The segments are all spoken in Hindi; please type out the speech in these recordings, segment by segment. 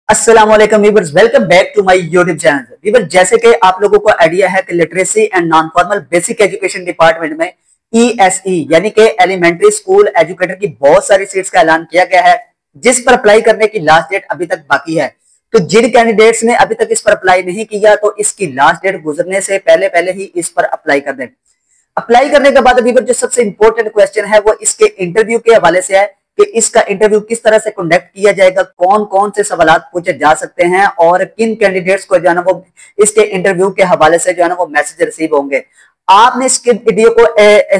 अस्सलाम वालेकुम viewers, welcome back to my YouTube channel. Viewers, जैसे कि आप लोगों को आइडिया है कि literacy and non formal basic education department में ईएसई यानी कि एलिमेंट्री स्कूल एजुकेटर की बहुत सारी सीट्स का ऐलान किया गया है, जिस पर अप्लाई करने की लास्ट डेट अभी तक बाकी है। तो जिन कैंडिडेट्स ने अभी तक इस पर अप्लाई नहीं किया तो इसकी लास्ट डेट गुजरने से पहले पहले ही इस पर अप्लाई कर दें। अप्लाई करने के बाद व्यूअर्स, जो सबसे इंपॉर्टेंट क्वेश्चन है वो इसके इंटरव्यू के हवाले से है कि इसका इंटरव्यू किस तरह से कंडक्ट किया जाएगा, कौन कौन से सवाल पूछे जा सकते हैं और किन कैंडिडेट्स को जो है ना वो इसके इंटरव्यू के हवाले से जो है ना वो मैसेज रिसीव होंगे। आपने इसके वीडियो को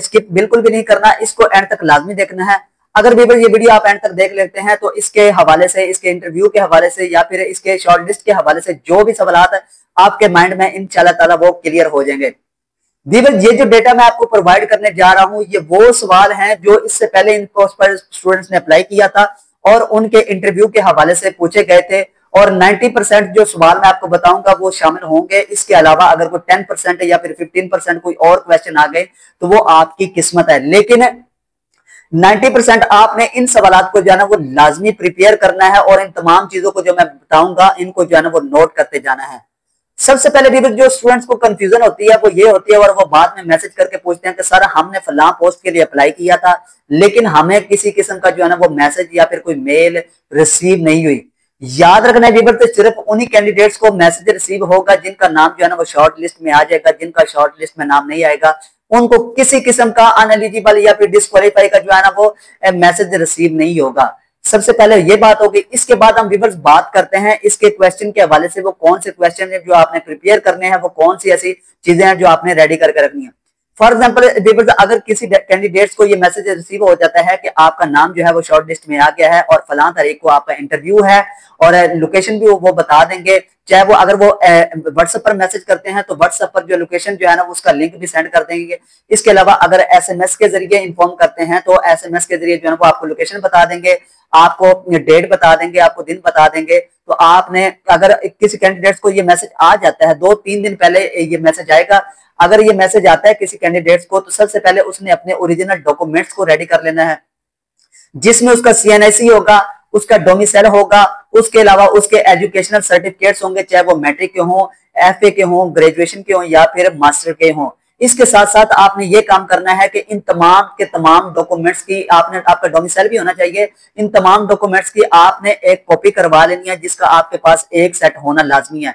स्किप बिल्कुल भी नहीं करना, इसको एंड तक लाजमी देखना है। अगर भी ये वीडियो आप एंड तक देख लेते हैं तो इसके हवाले से, इसके इंटरव्यू के हवाले से या फिर इसके शॉर्टलिस्ट के हवाले से जो भी सवाल आपके माइंड में इंशाल्लाह ताला वो क्लियर हो जाएंगे। दीपक, ये जो डेटा मैं आपको प्रोवाइड करने जा रहा हूं ये वो सवाल हैं जो इससे पहले इन स्टूडेंट्स ने अप्लाई किया था और उनके इंटरव्यू के हवाले से पूछे गए थे। और 90% जो सवाल मैं आपको बताऊंगा वो शामिल होंगे। इसके अलावा अगर कोई 10% या फिर 15% कोई और क्वेश्चन आ गए तो वो आपकी किस्मत है, लेकिन 90% आपने इन सवालात को जो है ना वो लाजमी प्रिपेयर करना है और इन तमाम चीजों को जो मैं बताऊंगा इनको जो है ना वो नोट करते जाना है। सबसे पहले भी जो स्टूडेंट्स को कंफ्यूजन होती है वो ये होती है और वो बाद में मैसेज करके पूछते हैं कि सर हमने फलां पोस्ट के लिए अप्लाई किया था लेकिन हमें किसी किस्म का जो है ना वो मैसेज या फिर कोई मेल रिसीव नहीं हुई। याद रखना है तो सिर्फ उन्हीं कैंडिडेट्स को मैसेज रिसीव होगा जिनका नाम जो है ना वो शॉर्ट लिस्ट में आ जाएगा। जिनका शॉर्ट लिस्ट में नाम नहीं आएगा उनको किसी किस्म का अनएलिजिबल या फिर डिस्क्वालीफाई का जो है ना वो मैसेज रिसीव नहीं होगा। सबसे पहले ये बात होगी। इसके बाद हम व्यूअर्स बात करते हैं इसके क्वेश्चन के हवाले से, वो कौन से क्वेश्चन है जो आपने प्रिपेयर करने हैं, वो कौन सी ऐसी चीजें हैं जो आपने रेडी करके रखनी है। फॉर एग्जाम्पल व्यूअर्स, अगर किसी कैंडिडेट्स को ये मैसेज रिसीव हो जाता है कि आपका नाम जो है वो शॉर्ट लिस्ट में आ गया है और फलां तारीख को आपका इंटरव्यू है और लोकेशन भी वो बता देंगे, चाहे वो अगर वो व्हाट्सएप पर मैसेज करते हैं तो व्हाट्सएप पर जो लोकेशन जो है ना उसका लिंक भी सेंड कर देंगे। इसके अलावा अगर एसएमएस के जरिए इन्फॉर्म करते हैं तो एसएमएस के जरिए जो है वो आपको लोकेशन बता देंगे, आपको डेट बता देंगे, आपको दिन बता देंगे। तो आपने अगर किसी कैंडिडेट्स को ये मैसेज आ जाता है 2-3 दिन पहले ये मैसेज आएगा। अगर ये मैसेज आता है किसी कैंडिडेट्स को तो सबसे पहले उसने अपने ओरिजिनल डॉक्यूमेंट्स को रेडी कर लेना है, जिसमें उसका सीएनआईसी होगा, उसका डोमिसाइल होगा, उसके अलावा उसके एजुकेशनल सर्टिफिकेट्स होंगे, चाहे वो मैट्रिक के हों, एफए के हों, ग्रेजुएशन के हों या फिर मास्टर के हों। इसके साथ साथ आपने ये काम करना है कि इन तमाम के तमाम डॉक्यूमेंट्स की आपने, आपका डोमिसाइल भी होना चाहिए, इन तमाम डॉक्यूमेंट्स की आपने एक कॉपी करवा लेनी है जिसका आपके पास एक सेट होना लाजमी है।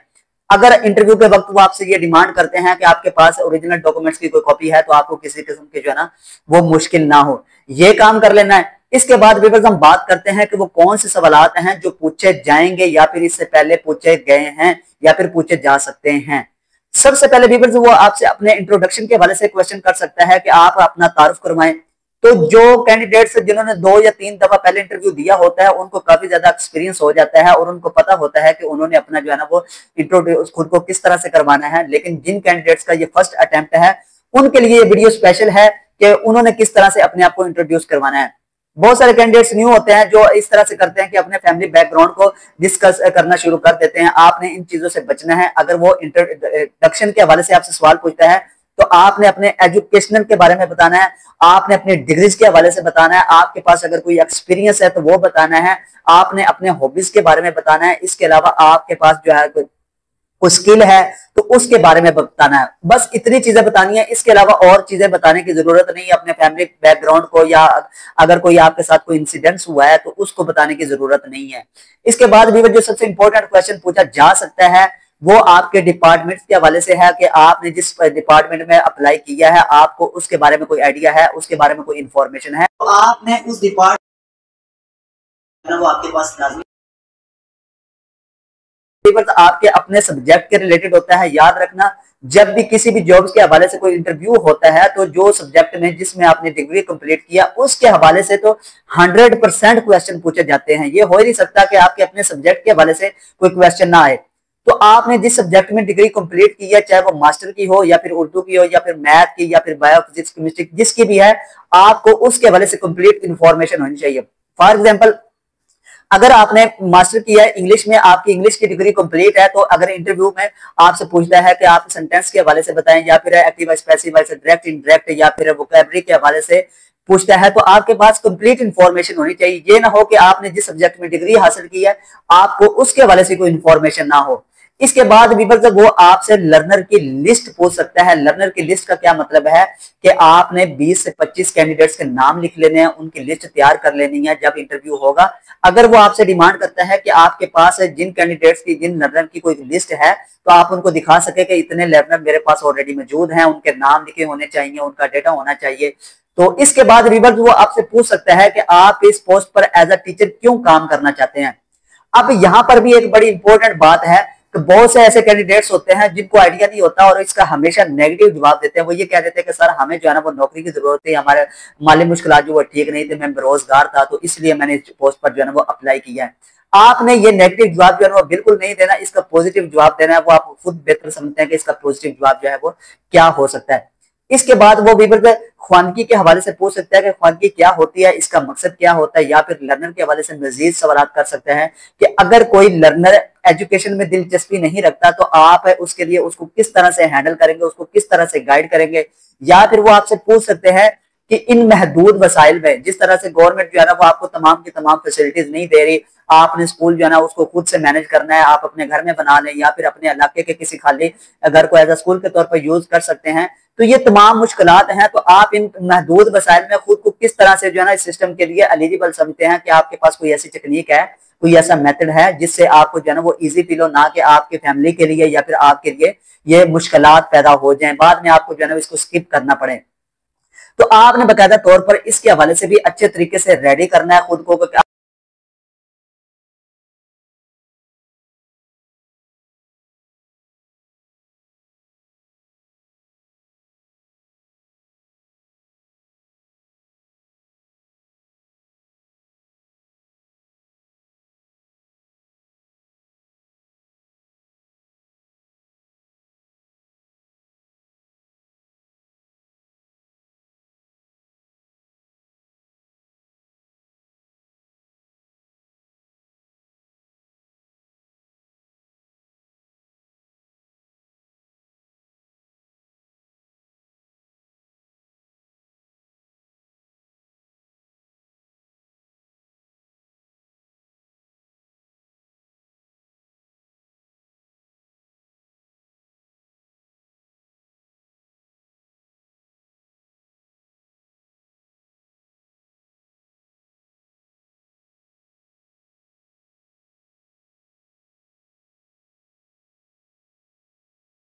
अगर इंटरव्यू के वक्त वो आपसे ये डिमांड करते हैं कि आपके पास ओरिजिनल डॉक्यूमेंट्स की कोई कॉपी है तो आपको किसी किस्म की जो है ना वो मुश्किल ना हो, ये काम कर लेना है। इसके बाद व्यूअर्स हम बात करते हैं कि वो कौन से सवालात हैं जो पूछे जाएंगे या फिर इससे पहले पूछे गए हैं या फिर पूछे जा सकते हैं। सबसे पहले व्यूअर्स वो आपसे अपने इंट्रोडक्शन के हवाले से क्वेश्चन कर सकता है कि आप अपना तारुफ करवाएं। तो जो कैंडिडेट्स जिन्होंने 2 या 3 दफा पहले इंटरव्यू दिया होता है उनको काफी ज्यादा एक्सपीरियंस हो जाता है और उनको पता होता है कि उन्होंने अपना जो है ना वो इंट्रोड्यूस खुद को किस तरह से करवाना है। लेकिन जिन कैंडिडेट्स का ये फर्स्ट अटेम्प्ट है उनके लिए ये वीडियो स्पेशल है कि उन्होंने किस तरह से अपने आप को इंट्रोड्यूस करवाना है। बहुत सारे कैंडिडेट्स न्यू होते हैं जो इस तरह से करते हैं कि अपने फैमिली बैकग्राउंड को डिस्कस करना शुरू कर देते हैं। आपने इन चीजों से बचना है। अगर वो इंट्रोडक्शन के हवाले से आपसे सवाल पूछता है तो आपने अपने एजुकेशनल के बारे में बताना है, आपने अपने डिग्रीज के हवाले से बताना है, आपके पास अगर कोई एक्सपीरियंस है तो वो बताना है, आपने अपने हॉबीज के बारे में बताना है। इसके अलावा आपके पास जो है कोई स्किल है तो उसके बारे में बताना है। बस इतनी चीजें बतानी है, इसके अलावा और चीजें बताने की जरूरत नहीं है। अपने फैमिली बैकग्राउंड को या अगर कोई आपके साथ कोई इंसिडेंट्स हुआ है तो उसको बताने की जरूरत नहीं है। इसके बाद भी जो सबसे इंपॉर्टेंट क्वेश्चन पूछा जा सकता है वो आपके डिपार्टमेंट के हवाले से है कि आपने जिस डिपार्टमेंट में अप्लाई किया है आपको उसके बारे में कोई आइडिया है, उसके बारे में कोई इंफॉर्मेशन है तो आपने उस डिपार्टमेंट वो आपके पास लाजमी आपके अपने सब्जेक्ट के रिलेटेड होता है। याद रखना, जब भी किसी भी जॉब्स के हवाले से कोई इंटरव्यू होता है तो जो सब्जेक्ट में जिसमें आपने डिग्री कंप्लीट किया उसके हवाले से तो 100% क्वेश्चन पूछे जाते हैं। ये हो ही नहीं सकता कि आपके अपने सब्जेक्ट के हवाले से कोई क्वेश्चन ना आए। तो आपने जिस सब्जेक्ट में डिग्री कंप्लीट की है, चाहे वो मास्टर की हो या फिर उर्दू की हो या फिर मैथ की या फिर बायो फिजिक्स केमिस्ट्री जिसकी भी है, आपको उसके हवाले से कंप्लीट इंफॉर्मेशन होनी चाहिए। फॉर एग्जाम्पल, अगर आपने मास्टर किया है इंग्लिश में, आपकी इंग्लिश की डिग्री कंप्लीट है, तो अगर इंटरव्यू में आपसे पूछता है कि आप सेंटेंस के हवाले से बताएं या फिर एक्टिव पैसिव डायरेक्ट इनडायरेक्ट या फिर वोकैबुलरी के हवाले से पूछता है तो आपके पास कंप्लीट इंफॉर्मेशन होनी चाहिए। ये ना हो कि आपने जिस सब्जेक्ट में डिग्री हासिल की है आपको उसके हवाले से कोई इंफॉर्मेशन ना हो। इसके बाद भी जब वो आपसे लर्नर की लिस्ट पूछ सकता है। लर्नर की लिस्ट का क्या मतलब है कि आपने 20 से 25 कैंडिडेट्स के नाम लिख लेने हैं, उनकी लिस्ट तैयार कर लेनी है जब इंटरव्यू होगा। अगर वो आपसे डिमांड करता है कि आपके पास जिन कैंडिडेट्स की, जिन लर्नर की कोई लिस्ट है, तो आप उनको दिखा सके कि इतने लर्नर मेरे पास ऑलरेडी मौजूद हैं, उनके नाम लिखे होने चाहिए, उनका डेटा होना चाहिए। तो इसके बाद रिवर्स वो आपसे पूछ सकता है कि आप इस पोस्ट पर एज अ टीचर क्यों काम करना चाहते हैं। अब यहां पर भी एक बड़ी इंपॉर्टेंट बात है कि बहुत से ऐसे कैंडिडेट्स होते हैं जिनको आइडिया नहीं होता और इसका हमेशा नेगेटिव जवाब देते हैं। वो ये कह देते हैं कि सर हमें जो है ना वो नौकरी की जरूरत है, हमारे माली मुश्किलात जो वो ठीक नहीं थे, मैं बेरोजगार था, तो इसलिए मैंने इस पोस्ट पर जो है ना वो अप्लाई किया है। आपने ये नेगेटिव जवाब जो है वो बिल्कुल नहीं देना, इसका पॉजिटिव जवाब देना है। वो आप खुद बेहतर समझते हैं कि इसका पॉजिटिव जवाब जो है वो क्या हो सकता है। इसके बाद वो भी ख्वानगी के हवाले से पूछ सकता है कि ख्वानगी क्या होती है, इसका मकसद क्या होता है, या फिर लर्नर के हवाले से मजीद सवाल कर सकते हैं कि अगर कोई लर्नर एजुकेशन में दिलचस्पी नहीं रखता तो आप उसके लिए उसको किस तरह से हैंडल करेंगे, उसको किस तरह से गाइड करेंगे। या फिर वो आपसे पूछ सकते हैं कि इन महदूद वसाइल में, जिस तरह से गवर्नमेंट जो है ना वो आपको तमाम की तमाम फैसिलिटीज नहीं दे रही, आपने स्कूल जो है ना उसको खुद से मैनेज करना है, आप अपने घर में बना लें या फिर अपने इलाके के किसी खाली घर को एज अ स्कूल के तौर पर यूज कर सकते हैं। तो ये तमाम मुश्किलात हैं, तो आप इन महदूद वसाइल में खुद को किस तरह से जो है ना इस सिस्टम के लिए एलिजिबल समझते हैं कि आपके पास कोई ऐसी टेक्निक है, कोई ऐसा मेथड है जिससे आपको जो है ना वो इजी फील हो, ना कि आपके फैमिली के लिए या फिर आपके लिए ये मुश्किलात पैदा हो जाए, बाद में आपको जो है ना इसको स्किप करना पड़े। तो आपने बाकायदा तौर पर इसके हवाले से भी अच्छे तरीके से रेडी करना है खुद को।